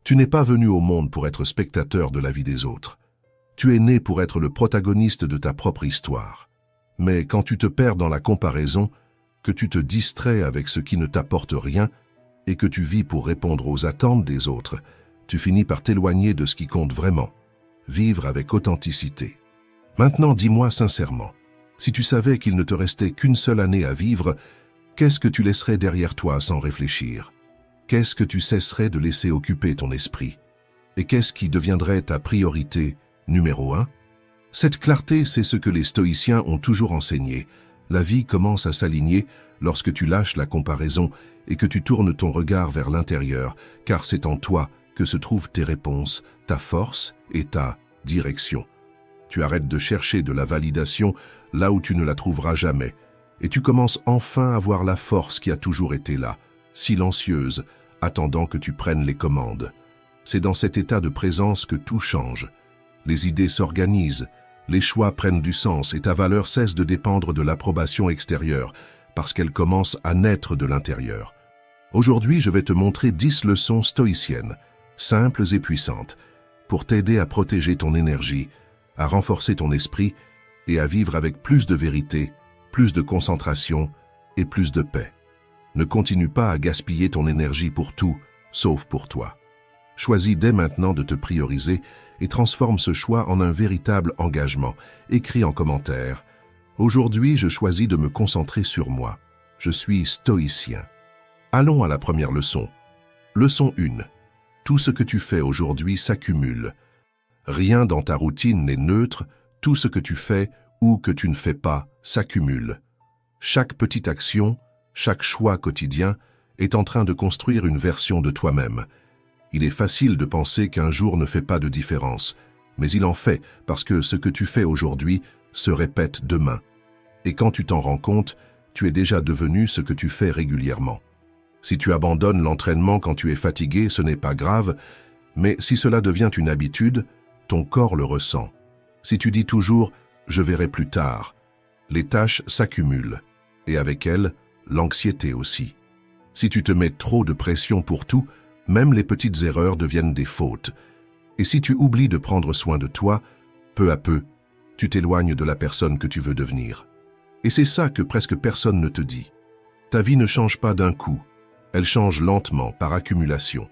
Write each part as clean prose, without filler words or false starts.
Tu n'es pas venu au monde pour être spectateur de la vie des autres. Tu es né pour être le protagoniste de ta propre histoire. Mais quand tu te perds dans la comparaison, que tu te distrais avec ce qui ne t'apporte rien et que tu vis pour répondre aux attentes des autres, tu finis par t'éloigner de ce qui compte vraiment. Vivre avec authenticité. Maintenant, dis-moi sincèrement, si tu savais qu'il ne te restait qu'une seule année à vivre, qu'est-ce que tu laisserais derrière toi sans réfléchir? Qu'est-ce que tu cesserais de laisser occuper ton esprit? Et qu'est-ce qui deviendrait ta priorité numéro 1? Cette clarté, c'est ce que les stoïciens ont toujours enseigné. La vie commence à s'aligner lorsque tu lâches la comparaison et que tu tournes ton regard vers l'intérieur, car c'est en toi que se trouvent tes réponses, ta force et ta direction. Tu arrêtes de chercher de la validation là où tu ne la trouveras jamais, et tu commences enfin à voir la force qui a toujours été là, silencieuse, attendant que tu prennes les commandes. C'est dans cet état de présence que tout change. Les idées s'organisent, les choix prennent du sens et ta valeur cesse de dépendre de l'approbation extérieure, parce qu'elle commence à naître de l'intérieur. Aujourd'hui, je vais te montrer 10 leçons stoïciennes, simples et puissantes, pour t'aider à protéger ton énergie, à renforcer ton esprit et à vivre avec plus de vérité, plus de concentration et plus de paix. Ne continue pas à gaspiller ton énergie pour tout, sauf pour toi. Choisis dès maintenant de te prioriser et transforme ce choix en un véritable engagement. Écris en commentaire. Aujourd'hui, je choisis de me concentrer sur moi. Je suis stoïcien. Allons à la première leçon. Leçon 1. Tout ce que tu fais aujourd'hui s'accumule. Rien dans ta routine n'est neutre, tout ce que tu fais ou que tu ne fais pas s'accumule. Chaque petite action, chaque choix quotidien est en train de construire une version de toi-même. Il est facile de penser qu'un jour ne fait pas de différence, mais il en fait parce que ce que tu fais aujourd'hui se répète demain. Et quand tu t'en rends compte, tu es déjà devenu ce que tu fais régulièrement. Si tu abandonnes l'entraînement quand tu es fatigué, ce n'est pas grave, mais si cela devient une habitude, ton corps le ressent. Si tu dis toujours « je verrai plus tard », les tâches s'accumulent, et avec elles, l'anxiété aussi. Si tu te mets trop de pression pour tout, même les petites erreurs deviennent des fautes. Et si tu oublies de prendre soin de toi, peu à peu, tu t'éloignes de la personne que tu veux devenir. Et c'est ça que presque personne ne te dit. Ta vie ne change pas d'un coup, elle change lentement, par accumulation.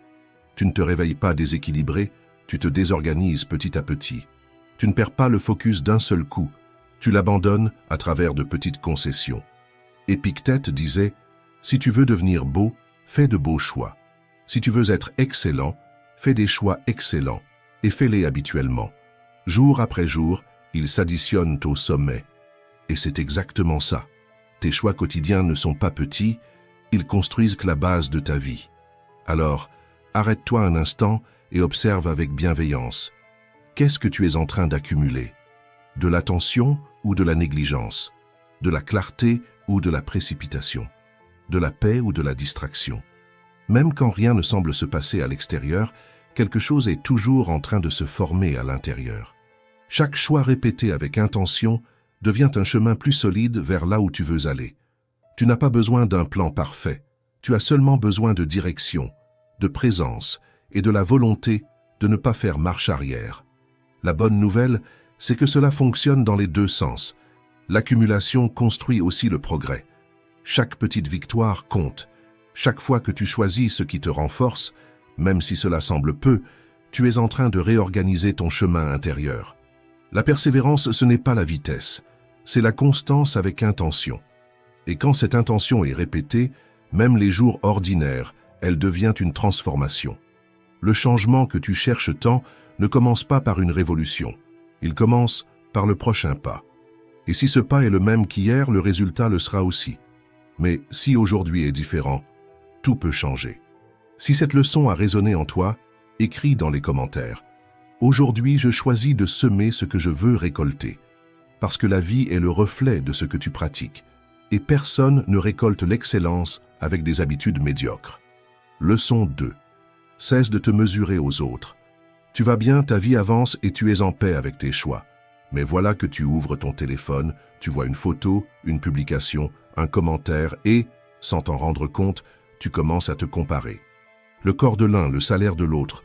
Tu ne te réveilles pas déséquilibré, tu te désorganises petit à petit. Tu ne perds pas le focus d'un seul coup, tu l'abandonnes à travers de petites concessions. Épictète disait « Si tu veux devenir beau, fais de beaux choix. Si tu veux être excellent, fais des choix excellents et fais-les habituellement. Jour après jour, ils s'additionnent au sommet. Et c'est exactement ça. Tes choix quotidiens ne sont pas petits, ils construisent la base de ta vie. Alors, arrête-toi un instant et observe avec bienveillance. Qu'est-ce que tu es en train d'accumuler? De l'attention ou de la négligence? De la clarté ou de la précipitation? De la paix ou de la distraction? Même quand rien ne semble se passer à l'extérieur, quelque chose est toujours en train de se former à l'intérieur. Chaque choix répété avec intention devient un chemin plus solide vers là où tu veux aller. Tu n'as pas besoin d'un plan parfait, tu as seulement besoin de direction, de présence et de la volonté de ne pas faire marche arrière. La bonne nouvelle, c'est que cela fonctionne dans les deux sens. L'accumulation construit aussi le progrès. Chaque petite victoire compte. Chaque fois que tu choisis ce qui te renforce, même si cela semble peu, tu es en train de réorganiser ton chemin intérieur. La persévérance, ce n'est pas la vitesse, c'est la constance avec intention. Et quand cette intention est répétée, même les jours ordinaires, elle devient une transformation. Le changement que tu cherches tant ne commence pas par une révolution, il commence par le prochain pas. Et si ce pas est le même qu'hier, le résultat le sera aussi. Mais si aujourd'hui est différent, tout peut changer. Si cette leçon a résonné en toi, écris dans les commentaires. Aujourd'hui, je choisis de semer ce que je veux récolter. Parce que la vie est le reflet de ce que tu pratiques. Et personne ne récolte l'excellence avec des habitudes médiocres. Leçon 2. Cesse de te mesurer aux autres. Tu vas bien, ta vie avance et tu es en paix avec tes choix. Mais voilà que tu ouvres ton téléphone, tu vois une photo, une publication, un commentaire et, sans t'en rendre compte, tu commences à te comparer. Le corps de l'un, le salaire de l'autre,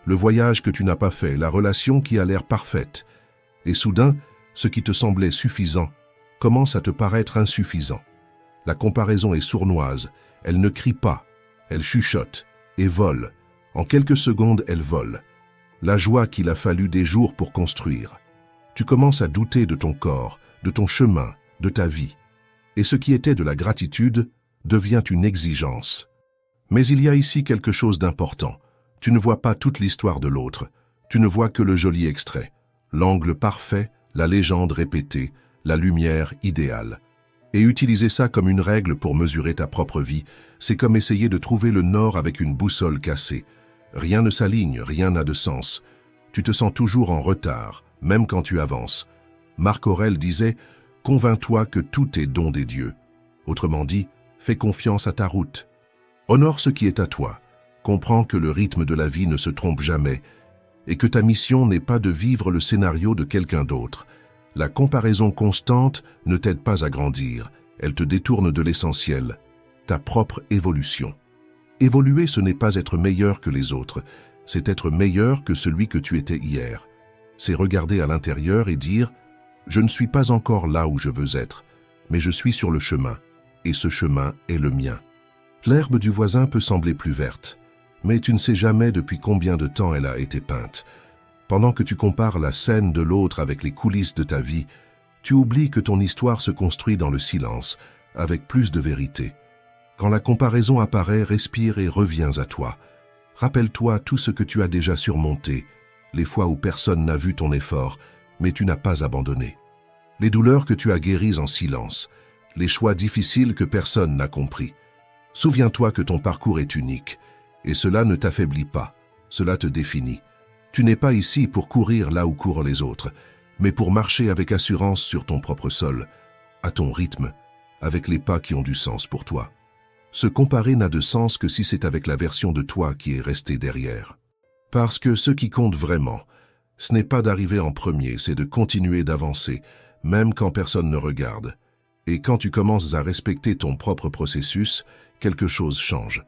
le voyage que tu n'as pas fait, la relation qui a l'air parfaite. Et soudain, ce qui te semblait suffisant commence à te paraître insuffisant. La comparaison est sournoise, elle ne crie pas, elle chuchote et vole. En quelques secondes, elle vole. La joie qu'il a fallu des jours pour construire. Tu commences à douter de ton corps, de ton chemin, de ta vie. Et ce qui était de la gratitude devient une exigence. Mais il y a ici quelque chose d'important. Tu ne vois pas toute l'histoire de l'autre. Tu ne vois que le joli extrait. L'angle parfait, la légende répétée, la lumière idéale. Et utiliser ça comme une règle pour mesurer ta propre vie, c'est comme essayer de trouver le nord avec une boussole cassée. Rien ne s'aligne, rien n'a de sens. Tu te sens toujours en retard, même quand tu avances. Marc Aurèle disait « Convainc-toi que tout est don des dieux ». Autrement dit, fais confiance à ta route. Honore ce qui est à toi. Comprends que le rythme de la vie ne se trompe jamais et que ta mission n'est pas de vivre le scénario de quelqu'un d'autre. La comparaison constante ne t'aide pas à grandir, elle te détourne de l'essentiel, ta propre évolution. Évoluer, ce n'est pas être meilleur que les autres, c'est être meilleur que celui que tu étais hier. C'est regarder à l'intérieur et dire « Je ne suis pas encore là où je veux être, mais je suis sur le chemin, et ce chemin est le mien. » L'herbe du voisin peut sembler plus verte, mais tu ne sais jamais depuis combien de temps elle a été peinte. Pendant que tu compares la scène de l'autre avec les coulisses de ta vie, tu oublies que ton histoire se construit dans le silence, avec plus de vérité. Quand la comparaison apparaît, respire et reviens à toi. Rappelle-toi tout ce que tu as déjà surmonté, les fois où personne n'a vu ton effort, mais tu n'as pas abandonné. Les douleurs que tu as guéries en silence, les choix difficiles que personne n'a compris. Souviens-toi que ton parcours est unique, et cela ne t'affaiblit pas, cela te définit. Tu n'es pas ici pour courir là où courent les autres, mais pour marcher avec assurance sur ton propre sol, à ton rythme, avec les pas qui ont du sens pour toi. Se comparer n'a de sens que si c'est avec la version de toi qui est restée derrière. Parce que ce qui compte vraiment, ce n'est pas d'arriver en premier, c'est de continuer d'avancer, même quand personne ne regarde. Et quand tu commences à respecter ton propre processus, quelque chose change.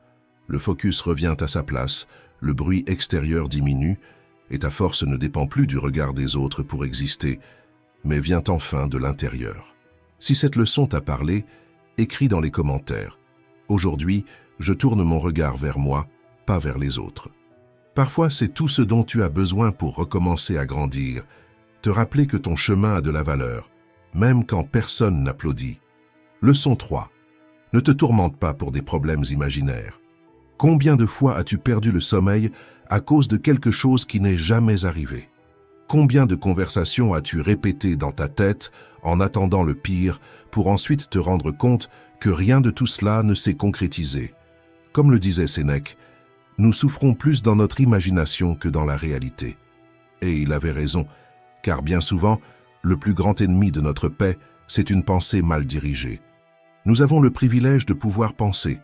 Le focus revient à sa place, le bruit extérieur diminue, et ta force ne dépend plus du regard des autres pour exister, mais vient enfin de l'intérieur. Si cette leçon t'a parlé, écris dans les commentaires. Aujourd'hui, je tourne mon regard vers moi, pas vers les autres. Parfois, c'est tout ce dont tu as besoin pour recommencer à grandir, te rappeler que ton chemin a de la valeur, même quand personne n'applaudit. Leçon 3. Ne te tourmente pas pour des problèmes imaginaires. Combien de fois as-tu perdu le sommeil à cause de quelque chose qui n'est jamais arrivé? Combien de conversations as-tu répétées dans ta tête en attendant le pire pour ensuite te rendre compte que rien de tout cela ne s'est concrétisé? Comme le disait Sénèque, nous souffrons plus dans notre imagination que dans la réalité. Et il avait raison, car bien souvent, le plus grand ennemi de notre paix, c'est une pensée mal dirigée. Nous avons le privilège de pouvoir penser,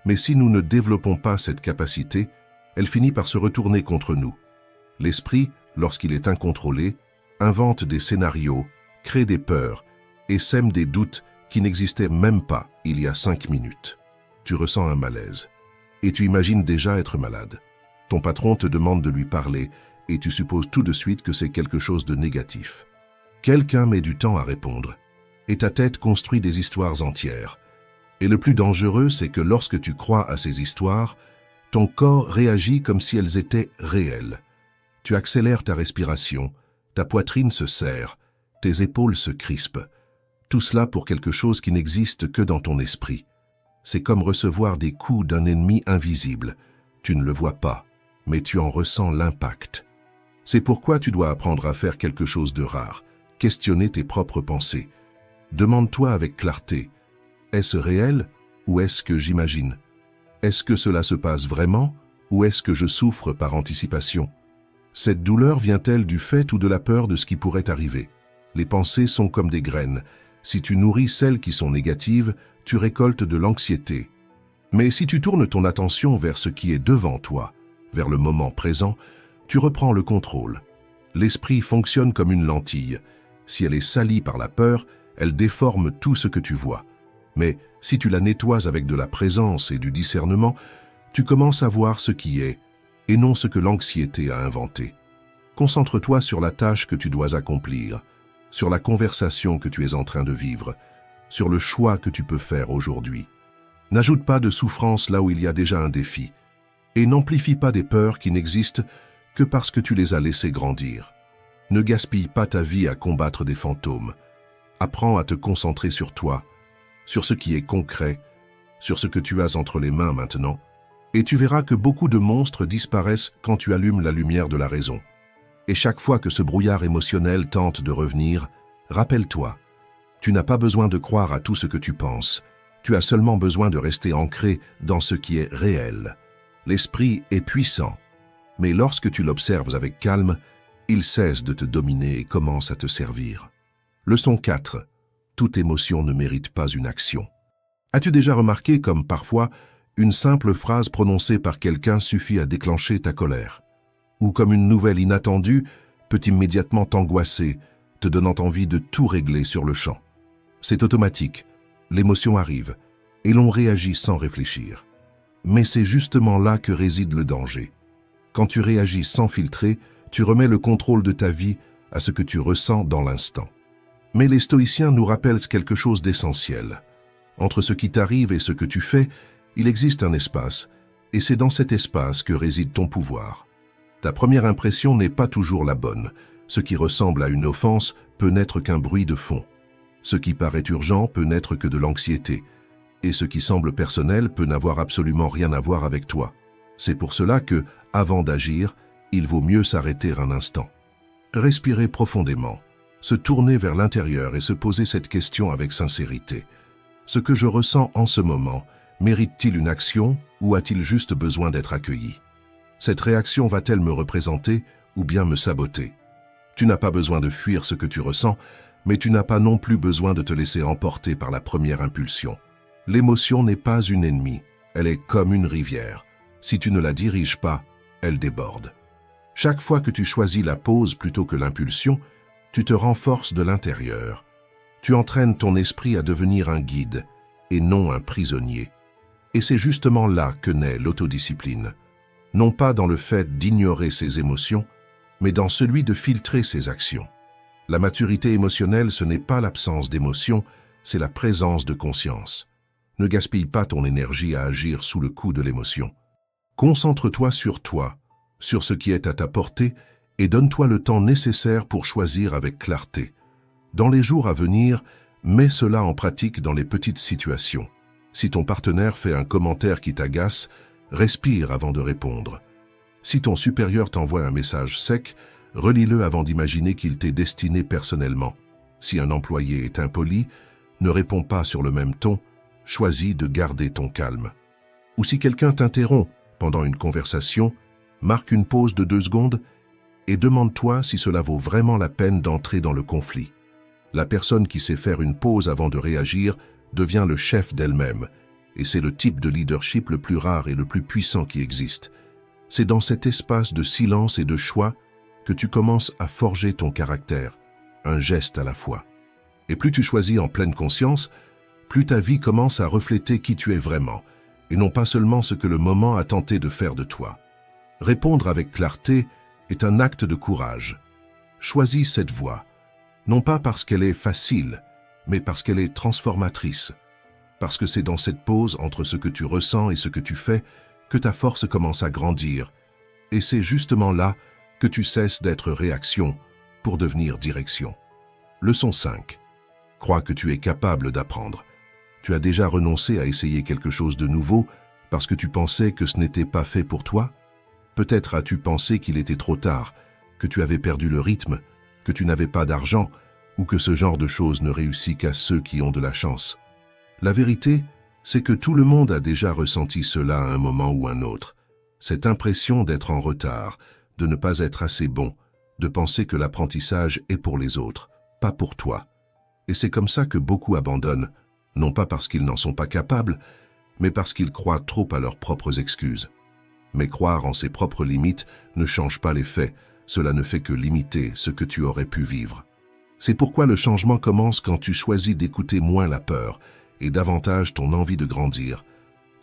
mais si nous ne développons pas cette capacité, elle finit par se retourner contre nous. L'esprit, lorsqu'il est incontrôlé, invente des scénarios, crée des peurs et sème des doutes qui n'existaient même pas il y a 5 minutes. Tu ressens un malaise et tu imagines déjà être malade. Ton patron te demande de lui parler et tu supposes tout de suite que c'est quelque chose de négatif. Quelqu'un met du temps à répondre et ta tête construit des histoires entières. Et le plus dangereux, c'est que lorsque tu crois à ces histoires, ton corps réagit comme si elles étaient réelles. Tu accélères ta respiration, ta poitrine se serre, tes épaules se crispent. Tout cela pour quelque chose qui n'existe que dans ton esprit. C'est comme recevoir des coups d'un ennemi invisible. Tu ne le vois pas, mais tu en ressens l'impact. C'est pourquoi tu dois apprendre à faire quelque chose de rare, questionner tes propres pensées. Demande-toi avec clarté, est-ce réel ou est-ce que j'imagine? Est-ce que cela se passe vraiment ou est-ce que je souffre par anticipation? Cette douleur vient-elle du fait ou de la peur de ce qui pourrait arriver? Les pensées sont comme des graines. Si tu nourris celles qui sont négatives, tu récoltes de l'anxiété. Mais si tu tournes ton attention vers ce qui est devant toi, vers le moment présent, tu reprends le contrôle. L'esprit fonctionne comme une lentille. Si elle est salie par la peur, elle déforme tout ce que tu vois. Mais si tu la nettoies avec de la présence et du discernement, tu commences à voir ce qui est. et non ce que l'anxiété a inventé. Concentre-toi sur la tâche que tu dois accomplir, sur la conversation que tu es en train de vivre, sur le choix que tu peux faire aujourd'hui. N'ajoute pas de souffrance là où il y a déjà un défi, et n'amplifie pas des peurs qui n'existent que parce que tu les as laissées grandir. Ne gaspille pas ta vie à combattre des fantômes. Apprends à te concentrer sur toi, sur ce qui est concret, sur ce que tu as entre les mains maintenant, et tu verras que beaucoup de monstres disparaissent quand tu allumes la lumière de la raison. Et chaque fois que ce brouillard émotionnel tente de revenir, rappelle-toi, tu n'as pas besoin de croire à tout ce que tu penses, tu as seulement besoin de rester ancré dans ce qui est réel. L'esprit est puissant, mais lorsque tu l'observes avec calme, il cesse de te dominer et commence à te servir. Leçon 4. Toute émotion ne mérite pas une action. As-tu déjà remarqué comme parfois, une simple phrase prononcée par quelqu'un suffit à déclencher ta colère? Ou comme une nouvelle inattendue peut immédiatement t'angoisser, te donnant envie de tout régler sur le champ. C'est automatique, l'émotion arrive, et l'on réagit sans réfléchir. Mais c'est justement là que réside le danger. Quand tu réagis sans filtrer, tu remets le contrôle de ta vie à ce que tu ressens dans l'instant. Mais les stoïciens nous rappellent quelque chose d'essentiel. Entre ce qui t'arrive et ce que tu fais, il existe un espace, et c'est dans cet espace que réside ton pouvoir. Ta première impression n'est pas toujours la bonne. Ce qui ressemble à une offense peut n'être qu'un bruit de fond. Ce qui paraît urgent peut n'être que de l'anxiété. Et ce qui semble personnel peut n'avoir absolument rien à voir avec toi. C'est pour cela que, avant d'agir, il vaut mieux s'arrêter un instant. Respirer profondément, se tourner vers l'intérieur et se poser cette question avec sincérité. Ce que je ressens en ce moment, mérite-t-il une action ou a-t-il juste besoin d'être accueilli? Cette réaction va-t-elle me représenter ou bien me saboter? Tu n'as pas besoin de fuir ce que tu ressens, mais tu n'as pas non plus besoin de te laisser emporter par la première impulsion. L'émotion n'est pas une ennemie, elle est comme une rivière. Si tu ne la diriges pas, elle déborde. Chaque fois que tu choisis la pause plutôt que l'impulsion, tu te renforces de l'intérieur. Tu entraînes ton esprit à devenir un guide et non un prisonnier. Et c'est justement là que naît l'autodiscipline. Non pas dans le fait d'ignorer ses émotions, mais dans celui de filtrer ses actions. La maturité émotionnelle, ce n'est pas l'absence d'émotion, c'est la présence de conscience. Ne gaspille pas ton énergie à agir sous le coup de l'émotion. Concentre-toi sur toi, sur ce qui est à ta portée, et donne-toi le temps nécessaire pour choisir avec clarté. Dans les jours à venir, mets cela en pratique dans les petites situations. Si ton partenaire fait un commentaire qui t'agace, respire avant de répondre. Si ton supérieur t'envoie un message sec, relis-le avant d'imaginer qu'il t'est destiné personnellement. Si un employé est impoli, ne réponds pas sur le même ton, choisis de garder ton calme. Ou si quelqu'un t'interrompt pendant une conversation, marque une pause de 2 secondes et demande-toi si cela vaut vraiment la peine d'entrer dans le conflit. La personne qui sait faire une pause avant de réagir devient le chef d'elle-même, et c'est le type de leadership le plus rare et le plus puissant qui existe. C'est dans cet espace de silence et de choix que tu commences à forger ton caractère, un geste à la fois. Et plus tu choisis en pleine conscience, plus ta vie commence à refléter qui tu es vraiment, et non pas seulement ce que le moment a tenté de faire de toi. Répondre avec clarté est un acte de courage. Choisis cette voie, non pas parce qu'elle est facile, mais parce qu'elle est transformatrice. Parce que c'est dans cette pause entre ce que tu ressens et ce que tu fais que ta force commence à grandir. Et c'est justement là que tu cesses d'être réaction pour devenir direction. Leçon 5. Crois que tu es capable d'apprendre. Tu as déjà renoncé à essayer quelque chose de nouveau parce que tu pensais que ce n'était pas fait pour toi? Peut-être as-tu pensé qu'il était trop tard, que tu avais perdu le rythme, que tu n'avais pas d'argent ou que ce genre de choses ne réussit qu'à ceux qui ont de la chance. La vérité, c'est que tout le monde a déjà ressenti cela à un moment ou un autre. Cette impression d'être en retard, de ne pas être assez bon, de penser que l'apprentissage est pour les autres, pas pour toi. Et c'est comme ça que beaucoup abandonnent, non pas parce qu'ils n'en sont pas capables, mais parce qu'ils croient trop à leurs propres excuses. Mais croire en ses propres limites ne change pas les faits, cela ne fait que limiter ce que tu aurais pu vivre. C'est pourquoi le changement commence quand tu choisis d'écouter moins la peur et davantage ton envie de grandir.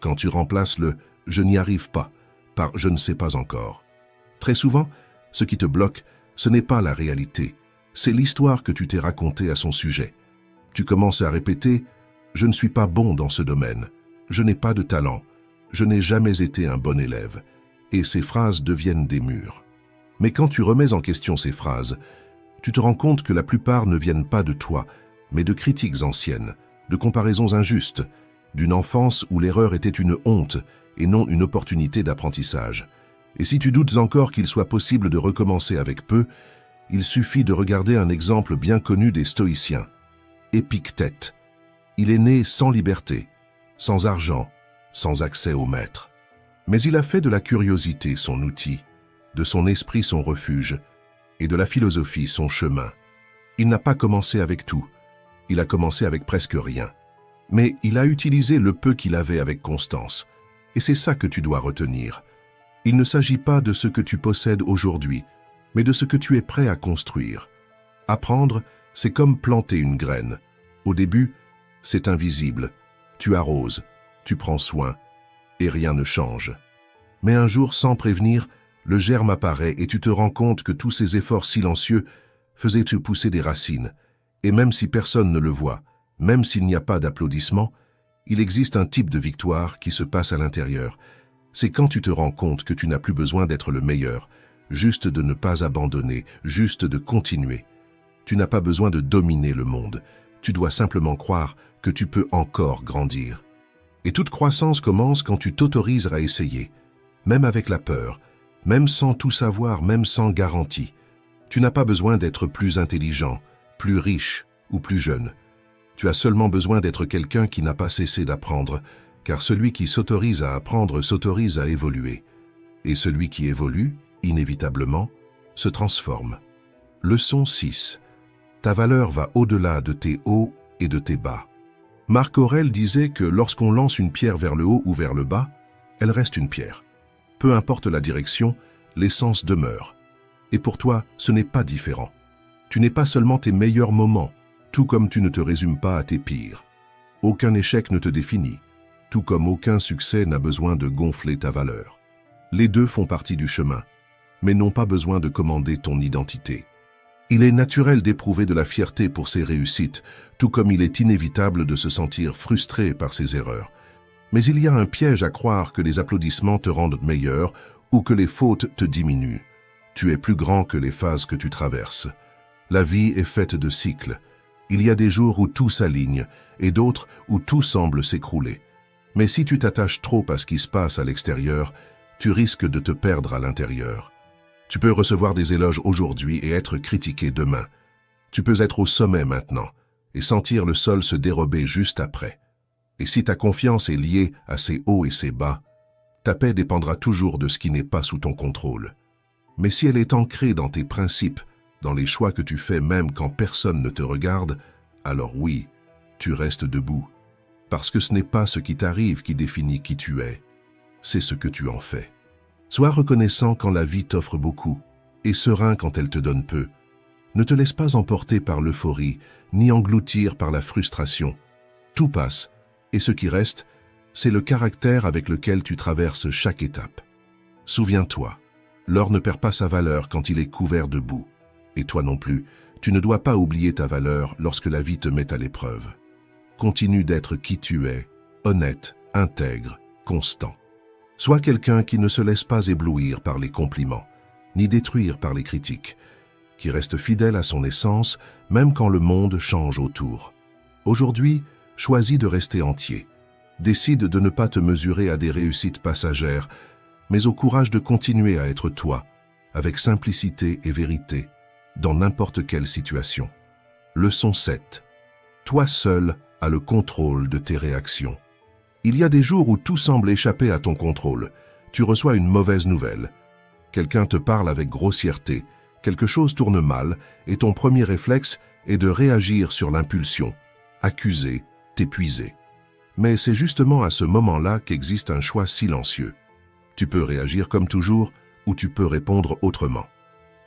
Quand tu remplaces le « je n'y arrive pas » par « je ne sais pas encore ». Très souvent, ce qui te bloque, ce n'est pas la réalité, c'est l'histoire que tu t'es racontée à son sujet. Tu commences à répéter « je ne suis pas bon dans ce domaine, je n'ai pas de talent, je n'ai jamais été un bon élève », et ces phrases deviennent des murs. Mais quand tu remets en question ces phrases, tu te rends compte que la plupart ne viennent pas de toi, mais de critiques anciennes, de comparaisons injustes, d'une enfance où l'erreur était une honte et non une opportunité d'apprentissage. Et si tu doutes encore qu'il soit possible de recommencer avec peu, il suffit de regarder un exemple bien connu des stoïciens. Épictète. Il est né sans liberté, sans argent, sans accès au maître. Mais il a fait de la curiosité son outil, de son esprit son refuge, et de la philosophie son chemin. Il n'a pas commencé avec tout, il a commencé avec presque rien. Mais il a utilisé le peu qu'il avait avec constance, et c'est ça que tu dois retenir. Il ne s'agit pas de ce que tu possèdes aujourd'hui, mais de ce que tu es prêt à construire. Apprendre, c'est comme planter une graine. Au début, c'est invisible. Tu arroses, tu prends soin, et rien ne change. Mais un jour, sans prévenir, le germe apparaît et tu te rends compte que tous ces efforts silencieux faisaient te pousser des racines. Et même si personne ne le voit, même s'il n'y a pas d'applaudissements, il existe un type de victoire qui se passe à l'intérieur. C'est quand tu te rends compte que tu n'as plus besoin d'être le meilleur, juste de ne pas abandonner, juste de continuer. Tu n'as pas besoin de dominer le monde, tu dois simplement croire que tu peux encore grandir. Et toute croissance commence quand tu t'autorises à essayer, même avec la peur, même sans tout savoir, même sans garantie. Tu n'as pas besoin d'être plus intelligent, plus riche ou plus jeune. Tu as seulement besoin d'être quelqu'un qui n'a pas cessé d'apprendre, car celui qui s'autorise à apprendre s'autorise à évoluer. Et celui qui évolue, inévitablement, se transforme. Leçon 6. Ta valeur va au-delà de tes hauts et de tes bas. Marc Aurèle disait que lorsqu'on lance une pierre vers le haut ou vers le bas, elle reste une pierre. Peu importe la direction, l'essence demeure. Et pour toi, ce n'est pas différent. Tu n'es pas seulement tes meilleurs moments, tout comme tu ne te résumes pas à tes pires. Aucun échec ne te définit, tout comme aucun succès n'a besoin de gonfler ta valeur. Les deux font partie du chemin, mais n'ont pas besoin de commander ton identité. Il est naturel d'éprouver de la fierté pour ses réussites, tout comme il est inévitable de se sentir frustré par ses erreurs. Mais il y a un piège à croire que les applaudissements te rendent meilleur ou que les fautes te diminuent. Tu es plus grand que les phases que tu traverses. La vie est faite de cycles. Il y a des jours où tout s'aligne et d'autres où tout semble s'écrouler. Mais si tu t'attaches trop à ce qui se passe à l'extérieur, tu risques de te perdre à l'intérieur. Tu peux recevoir des éloges aujourd'hui et être critiqué demain. Tu peux être au sommet maintenant et sentir le sol se dérober juste après. Et si ta confiance est liée à ses hauts et ses bas, ta paix dépendra toujours de ce qui n'est pas sous ton contrôle. Mais si elle est ancrée dans tes principes, dans les choix que tu fais même quand personne ne te regarde, alors oui, tu restes debout. Parce que ce n'est pas ce qui t'arrive qui définit qui tu es, c'est ce que tu en fais. Sois reconnaissant quand la vie t'offre beaucoup, et serein quand elle te donne peu. Ne te laisse pas emporter par l'euphorie, ni engloutir par la frustration. Tout passe, et ce qui reste, c'est le caractère avec lequel tu traverses chaque étape. Souviens-toi, l'or ne perd pas sa valeur quand il est couvert de boue. Et toi non plus, tu ne dois pas oublier ta valeur lorsque la vie te met à l'épreuve. Continue d'être qui tu es, honnête, intègre, constant. Sois quelqu'un qui ne se laisse pas éblouir par les compliments, ni détruire par les critiques, qui reste fidèle à son essence, même quand le monde change autour. Aujourd'hui, choisis de rester entier. Décide de ne pas te mesurer à des réussites passagères, mais au courage de continuer à être toi, avec simplicité et vérité, dans n'importe quelle situation. Leçon 7. Toi seul as le contrôle de tes réactions. Il y a des jours où tout semble échapper à ton contrôle. Tu reçois une mauvaise nouvelle. Quelqu'un te parle avec grossièreté, quelque chose tourne mal, et ton premier réflexe est de réagir sur l'impulsion, accuser, t'épuiser. Mais c'est justement à ce moment-là qu'existe un choix silencieux. Tu peux réagir comme toujours, ou tu peux répondre autrement.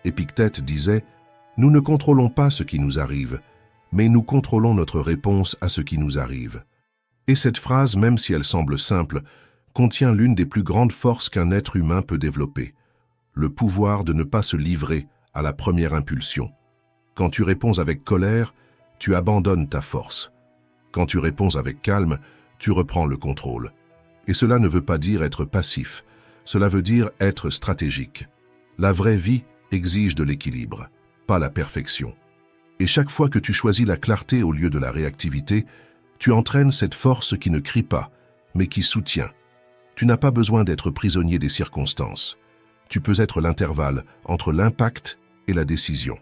Épictète disait « Nous ne contrôlons pas ce qui nous arrive, mais nous contrôlons notre réponse à ce qui nous arrive. » Et cette phrase, même si elle semble simple, contient l'une des plus grandes forces qu'un être humain peut développer, le pouvoir de ne pas se livrer à la première impulsion. Quand tu réponds avec colère, tu abandonnes ta force. Quand tu réponds avec calme, tu reprends le contrôle. Et cela ne veut pas dire être passif, cela veut dire être stratégique. La vraie vie exige de l'équilibre, pas la perfection. Et chaque fois que tu choisis la clarté au lieu de la réactivité, tu entraînes cette force qui ne crie pas, mais qui soutient. Tu n'as pas besoin d'être prisonnier des circonstances. Tu peux être l'intervalle entre l'impact et la décision.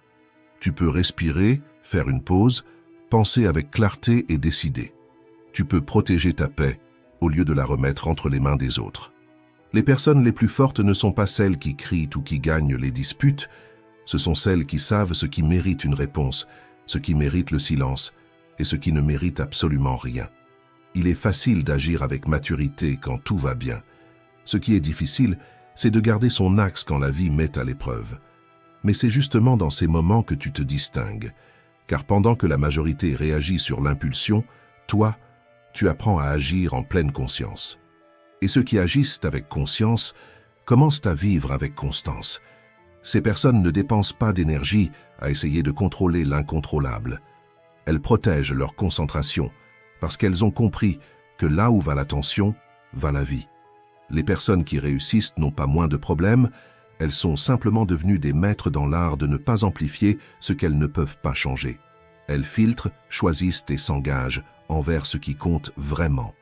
Tu peux respirer, faire une pause, penser avec clarté et décider. Tu peux protéger ta paix au lieu de la remettre entre les mains des autres. Les personnes les plus fortes ne sont pas celles qui crient ou qui gagnent les disputes, ce sont celles qui savent ce qui mérite une réponse, ce qui mérite le silence et ce qui ne mérite absolument rien. Il est facile d'agir avec maturité quand tout va bien. Ce qui est difficile, c'est de garder son axe quand la vie met à l'épreuve. Mais c'est justement dans ces moments que tu te distingues, car pendant que la majorité réagit sur l'impulsion, toi, tu apprends à agir en pleine conscience. Et ceux qui agissent avec conscience commencent à vivre avec constance. Ces personnes ne dépensent pas d'énergie à essayer de contrôler l'incontrôlable. Elles protègent leur concentration parce qu'elles ont compris que là où va l'attention, va la vie. Les personnes qui réussissent n'ont pas moins de problèmes, elles sont simplement devenues des maîtres dans l'art de ne pas amplifier ce qu'elles ne peuvent pas changer. Elles filtrent, choisissent et s'engagent envers ce qui compte vraiment.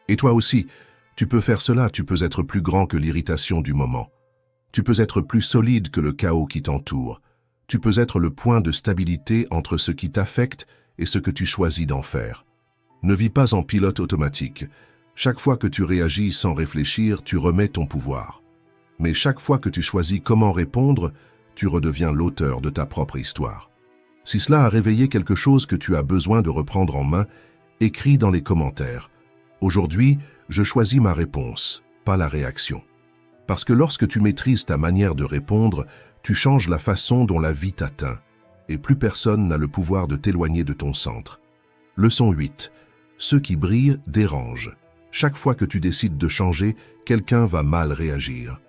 Et toi aussi, tu peux faire cela, tu peux être plus grand que l'irritation du moment. Tu peux être plus solide que le chaos qui t'entoure. Tu peux être le point de stabilité entre ce qui t'affecte et ce que tu choisis d'en faire. Ne vis pas en pilote automatique. Chaque fois que tu réagis sans réfléchir, tu remets ton pouvoir. Mais chaque fois que tu choisis comment répondre, tu redeviens l'auteur de ta propre histoire. Si cela a réveillé quelque chose que tu as besoin de reprendre en main, écris dans les commentaires. Aujourd'hui, je choisis ma réponse, pas la réaction. Parce que lorsque tu maîtrises ta manière de répondre, tu changes la façon dont la vie t'atteint, et plus personne n'a le pouvoir de t'éloigner de ton centre. Leçon 8. Ceux qui brillent dérangent. Chaque fois que tu décides de changer, quelqu'un va mal réagir.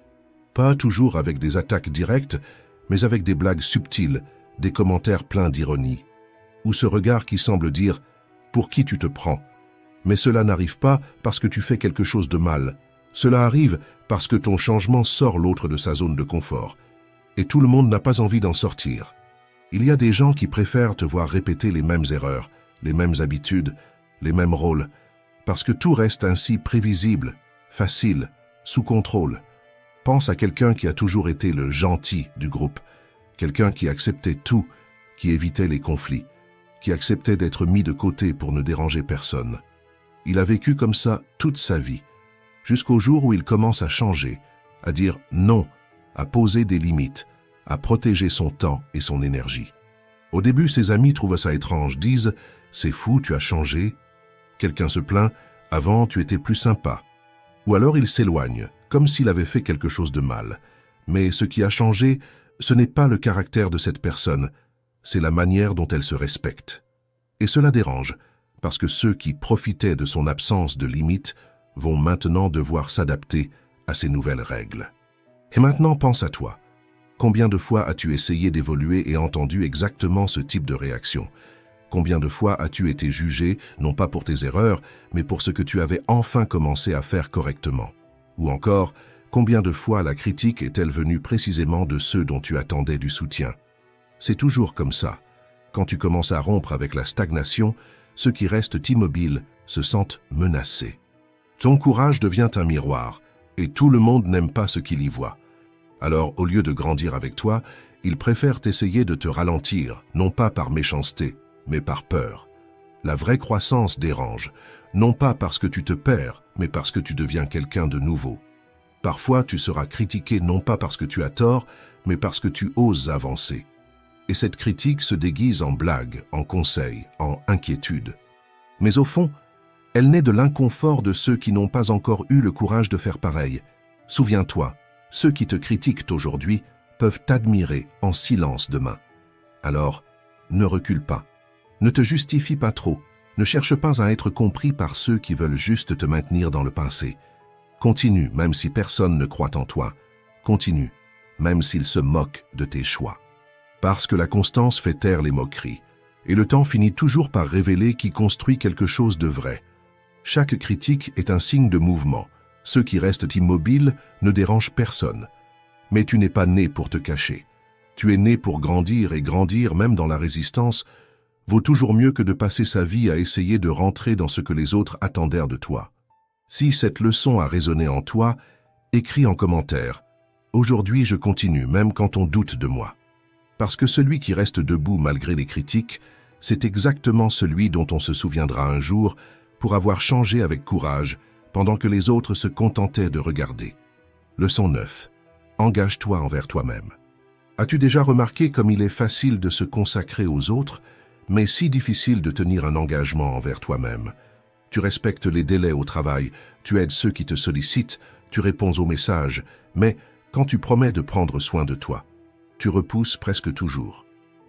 Pas toujours avec des attaques directes, mais avec des blagues subtiles, des commentaires pleins d'ironie. Ou ce regard qui semble dire « Pour qui tu te prends ?» Mais cela n'arrive pas parce que tu fais quelque chose de mal. Cela arrive parce que ton changement sort l'autre de sa zone de confort. Et tout le monde n'a pas envie d'en sortir. Il y a des gens qui préfèrent te voir répéter les mêmes erreurs, les mêmes habitudes, les mêmes rôles, parce que tout reste ainsi prévisible, facile, sous contrôle. Pense à quelqu'un qui a toujours été le gentil du groupe, quelqu'un qui acceptait tout, qui évitait les conflits, qui acceptait d'être mis de côté pour ne déranger personne. Il a vécu comme ça toute sa vie, jusqu'au jour où il commence à changer, à dire non, à poser des limites, à protéger son temps et son énergie. Au début, ses amis trouvent ça étrange, disent « C'est fou, tu as changé ». Quelqu'un se plaint « Avant, tu étais plus sympa ». Ou alors il s'éloigne, comme s'il avait fait quelque chose de mal. Mais ce qui a changé, ce n'est pas le caractère de cette personne, c'est la manière dont elle se respecte. Et cela dérange, parce que ceux qui profitaient de son absence de limites vont maintenant devoir s'adapter à ces nouvelles règles. Et maintenant, pense à toi. Combien de fois as-tu essayé d'évoluer et entendu exactement ce type de réaction? Combien de fois as-tu été jugé, non pas pour tes erreurs, mais pour ce que tu avais enfin commencé à faire correctement? Ou encore, combien de fois la critique est-elle venue précisément de ceux dont tu attendais du soutien? C'est toujours comme ça. Quand tu commences à rompre avec la stagnation, ceux qui restent immobiles se sentent menacés. Ton courage devient un miroir, et tout le monde n'aime pas ce qu'il y voit. Alors, au lieu de grandir avec toi, ils préfèrent essayer de te ralentir, non pas par méchanceté, mais par peur. La vraie croissance dérange, non pas parce que tu te perds, mais parce que tu deviens quelqu'un de nouveau. Parfois, tu seras critiqué non pas parce que tu as tort, mais parce que tu oses avancer. Et cette critique se déguise en blague, en conseil, en inquiétude. Mais au fond, elle naît de l'inconfort de ceux qui n'ont pas encore eu le courage de faire pareil. Souviens-toi, ceux qui te critiquent aujourd'hui peuvent t'admirer en silence demain. Alors, ne recule pas. Ne te justifie pas trop. Ne cherche pas à être compris par ceux qui veulent juste te maintenir dans le passé. Continue même si personne ne croit en toi. Continue même s'ils se moquent de tes choix. Parce que la constance fait taire les moqueries, et le temps finit toujours par révéler qui construit quelque chose de vrai. Chaque critique est un signe de mouvement. Ceux qui restent immobiles ne dérangent personne. Mais tu n'es pas né pour te cacher. Tu es né pour grandir, et grandir, même dans la résistance, vaut toujours mieux que de passer sa vie à essayer de rentrer dans ce que les autres attendèrent de toi. Si cette leçon a résonné en toi, écris en commentaire. Aujourd'hui, je continue, même quand on doute de moi. Parce que celui qui reste debout malgré les critiques, c'est exactement celui dont on se souviendra un jour pour avoir changé avec courage pendant que les autres se contentaient de regarder. Leçon 9. Engage-toi envers toi-même. As-tu déjà remarqué comme il est facile de se consacrer aux autres, mais si difficile de tenir un engagement envers toi-même? Tu respectes les délais au travail, tu aides ceux qui te sollicitent, tu réponds aux messages, mais quand tu promets de prendre soin de toi, tu repousses presque toujours.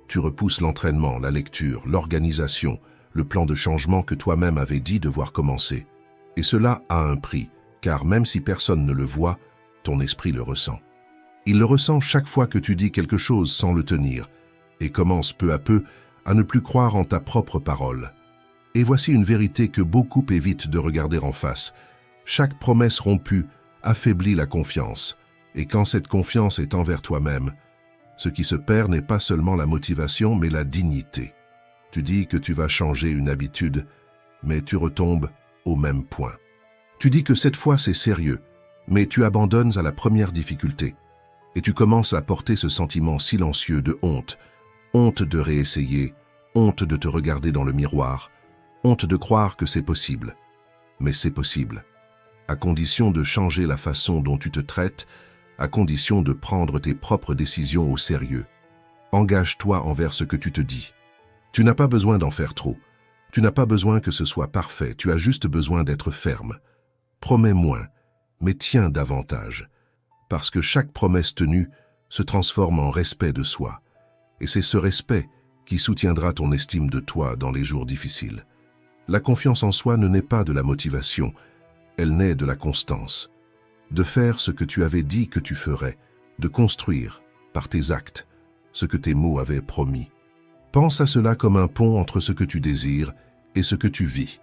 Tu repousses l'entraînement, la lecture, l'organisation, le plan de changement que toi-même avais dit devoir commencer. Et cela a un prix, car même si personne ne le voit, ton esprit le ressent. Il le ressent chaque fois que tu dis quelque chose sans le tenir, et commence peu à peu à ne plus croire en ta propre parole. Et voici une vérité que beaucoup évitent de regarder en face. Chaque promesse rompue affaiblit la confiance, et quand cette confiance est envers toi-même, ce qui se perd n'est pas seulement la motivation, mais la dignité. Tu dis que tu vas changer une habitude, mais tu retombes au même point. Tu dis que cette fois c'est sérieux, mais tu abandonnes à la première difficulté. Et tu commences à porter ce sentiment silencieux de honte. Honte de réessayer, honte de te regarder dans le miroir, honte de croire que c'est possible. Mais c'est possible, à condition de changer la façon dont tu te traites, à condition de prendre tes propres décisions au sérieux. Engage-toi envers ce que tu te dis. Tu n'as pas besoin d'en faire trop. Tu n'as pas besoin que ce soit parfait, tu as juste besoin d'être ferme. Promets moins, mais tiens davantage. Parce que chaque promesse tenue se transforme en respect de soi. Et c'est ce respect qui soutiendra ton estime de toi dans les jours difficiles. La confiance en soi ne naît pas de la motivation, elle naît de la constance. De faire ce que tu avais dit que tu ferais, de construire, par tes actes, ce que tes mots avaient promis. Pense à cela comme un pont entre ce que tu désires et ce que tu vis.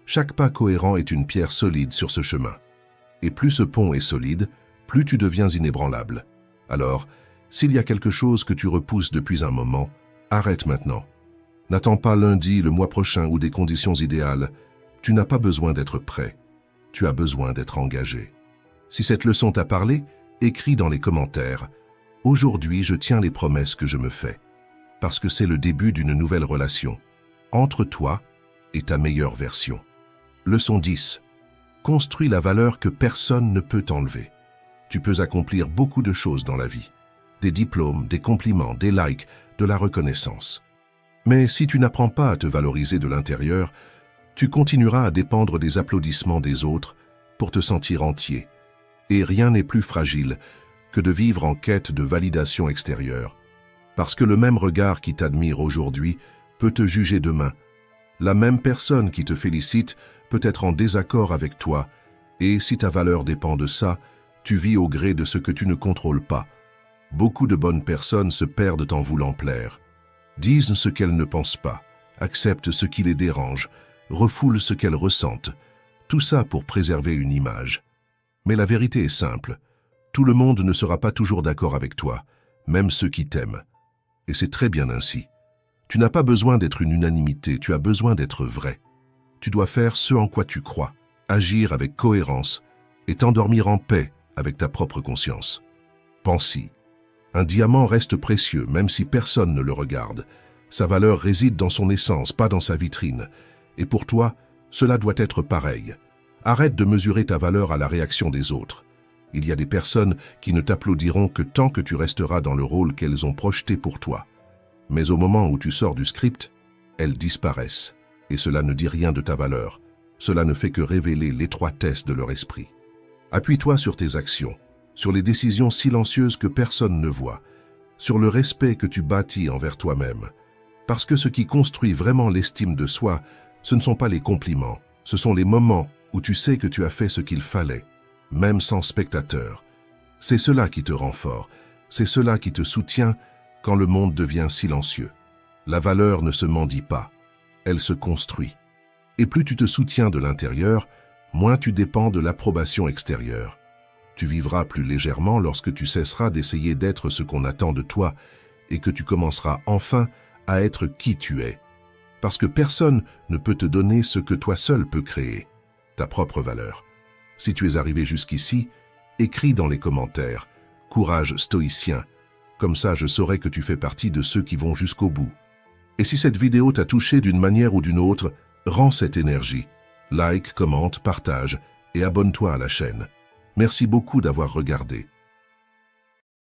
Chaque pas cohérent est une pierre solide sur ce chemin. Et plus ce pont est solide, plus tu deviens inébranlable. Alors, s'il y a quelque chose que tu repousses depuis un moment, arrête maintenant. N'attends pas lundi, le mois prochain ou des conditions idéales. Tu n'as pas besoin d'être prêt. Tu as besoin d'être engagé. Si cette leçon t'a parlé, écris dans les commentaires. Aujourd'hui, je tiens les promesses que je me fais. Parce que c'est le début d'une nouvelle relation. Entre toi et ta meilleure version. Leçon 10. Construis la valeur que personne ne peut t'enlever. Tu peux accomplir beaucoup de choses dans la vie. Des diplômes, des compliments, des likes, de la reconnaissance. Mais si tu n'apprends pas à te valoriser de l'intérieur, tu continueras à dépendre des applaudissements des autres pour te sentir entier. Et rien n'est plus fragile que de vivre en quête de validation extérieure. Parce que le même regard qui t'admire aujourd'hui peut te juger demain. La même personne qui te félicite peut être en désaccord avec toi, et si ta valeur dépend de ça, tu vis au gré de ce que tu ne contrôles pas. Beaucoup de bonnes personnes se perdent en voulant plaire. Disent ce qu'elles ne pensent pas, acceptent ce qui les dérange, refoulent ce qu'elles ressentent. Tout ça pour préserver une image. Mais la vérité est simple. Tout le monde ne sera pas toujours d'accord avec toi, même ceux qui t'aiment. Et c'est très bien ainsi. Tu n'as pas besoin d'être une unanimité, tu as besoin d'être vrai. Tu dois faire ce en quoi tu crois, agir avec cohérence et t'endormir en paix avec ta propre conscience. Pense-y. Un diamant reste précieux même si personne ne le regarde. Sa valeur réside dans son essence, pas dans sa vitrine. Et pour toi, cela doit être pareil. Arrête de mesurer ta valeur à la réaction des autres. Il y a des personnes qui ne t'applaudiront que tant que tu resteras dans le rôle qu'elles ont projeté pour toi. Mais au moment où tu sors du script, elles disparaissent. Et cela ne dit rien de ta valeur. Cela ne fait que révéler l'étroitesse de leur esprit. Appuie-toi sur tes actions, sur les décisions silencieuses que personne ne voit, sur le respect que tu bâtis envers toi-même. Parce que ce qui construit vraiment l'estime de soi, ce ne sont pas les compliments, ce sont les moments où tu sais que tu as fait ce qu'il fallait, même sans spectateurs. C'est cela qui te rend fort, c'est cela qui te soutient quand le monde devient silencieux. La valeur ne se mendie pas, elle se construit. Et plus tu te soutiens de l'intérieur, moins tu dépends de l'approbation extérieure. Tu vivras plus légèrement lorsque tu cesseras d'essayer d'être ce qu'on attend de toi et que tu commenceras enfin à être qui tu es. Parce que personne ne peut te donner ce que toi seul peux créer, ta propre valeur. Si tu es arrivé jusqu'ici, écris dans les commentaires « Courage stoïcien », comme ça je saurai que tu fais partie de ceux qui vont jusqu'au bout. Et si cette vidéo t'a touché d'une manière ou d'une autre, rends cette énergie. Like, commente, partage et abonne-toi à la chaîne. Merci beaucoup d'avoir regardé.